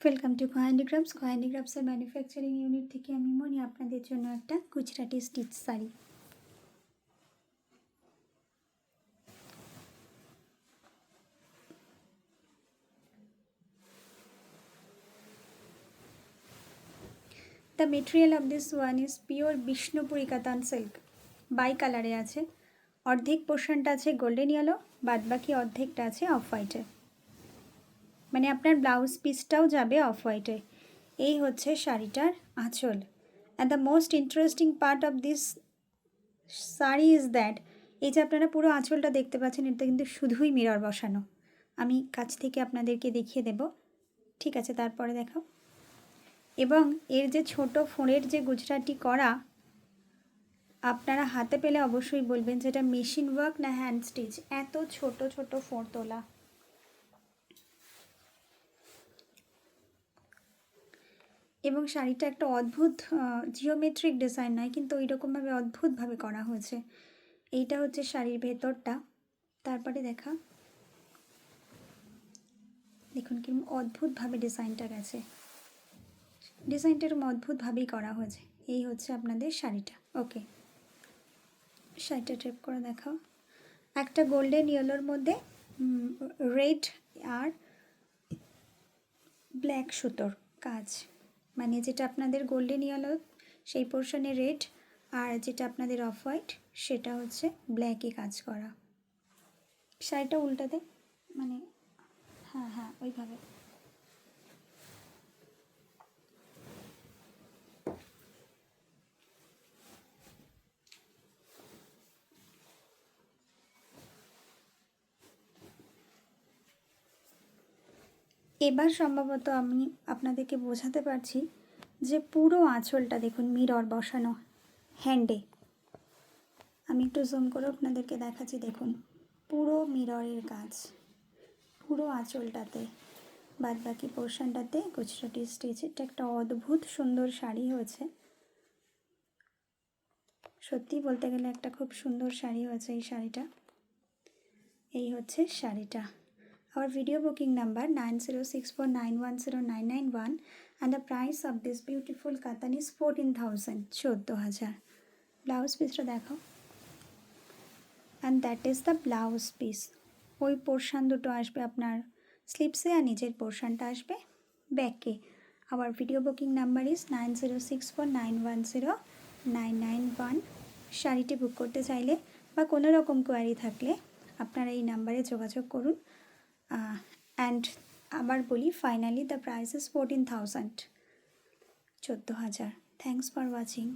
Welcome to handicrafts. হ্যান্ডিক্রাফটসের manufacturing unit থেকে আমি মনি আপনাদের জন্য একটা Gujarati stitch sari. The material of this one is pure Bishnupuri katan silk. By কালারে আছে, অর্ধেক পোর্শনটা আছে গোল্ডেন ইয়েলো, বাদ বাকি অর্ধেকটা আছে অফ হোয়াইটে। মানে আপনার ব্লাউজ পিসটাও যাবে অফ হোয়াইটে। এই হচ্ছে শাড়িটার আঁচল। And the most interesting part of this sari is that, এই যে আপনারা পুরো আঁচলটা দেখতে পাচ্ছেন, এটা কিন্তু শুধুই মিরর বসানো। আমি কাছ থেকে আপনাদেরকে দেখিয়ে দেব, ঠিক আছে? তারপরে দেখাও। এবং এর যে ছোট ফোঁড়ের যে গুজরাটি করা, আপনারা হাতে পেলে অবশ্যই বলবেন যে এটা মেশিন ওয়ার্ক না হ্যান্ড স্টিচ। এত ছোট ছোট ফোঁড় তোলা। এবং শাড়িটা একটা অদ্ভুত জিওমেট্রিক ডিজাইন নয়, কিন্তু ওই রকমভাবে অদ্ভুতভাবে করা হয়েছে। এইটা হচ্ছে শাড়ির ভেতরটা। তারপরে দেখুন কি অদ্ভুতভাবে ডিজাইনটা গেছে। ডিজাইনটা এরকম অদ্ভুতভাবেই করা হয়েছে। এই হচ্ছে আপনাদের শাড়িটা। ওকে, শাড়িটা ট্রেপ করে দেখাও। একটা গোল্ডেন ইয়েলোর মধ্যে রেড আর ব্ল্যাক সুতোর কাজ, মানে যেটা আপনাদের গোল্ডেন ইয়েলো সেই পোর্শনে রেড, আর যেটা আপনাদের অফ হোয়াইট সেটা হচ্ছে ব্ল্যাকে কাজ করা। শাড়িটা উল্টাতে, মানে হ্যাঁ ওইভাবে। এবার সম্ভবত আমি আপনাদেরকে বোঝাতে পারছি যে পুরো আঁচলটা দেখুন মিরর বসানো হ্যান্ডে। আমি একটু জুম করে আপনাদেরকে দেখাচ্ছি। দেখুন পুরো মিররের কাজ পুরো আঁচলটাতে, বাদ বাকি পোর্শনটাতে গুজরাটি স্টিচ। এটা একটা অদ্ভুত সুন্দর শাড়ি হয়েছে। সত্যি বলতে গেলে একটা খুব সুন্দর শাড়ি হয়েছে এই শাড়িটা। এই হচ্ছে শাড়িটা। Our video booking number 9064910991 and the price of this beautiful katan is 14,000, 14,000. Blouse piece দেখো, and that is the blouse piece. ওই পোর্শন দুটো আসবে আপনার স্লিপসে আর নিচের পোর্শনটা আসবে ব্যাকে। Our video booking number is 9064910991. শাড়িটি বুক করতে চাইলে বা কোনো রকম কোয়ারি থাকলে আপনারা এই নাম্বারে যোগাযোগ করুন। অ্যান্ড আবার বলি, finally the price is 14,000, 14,000। Thanks for watching.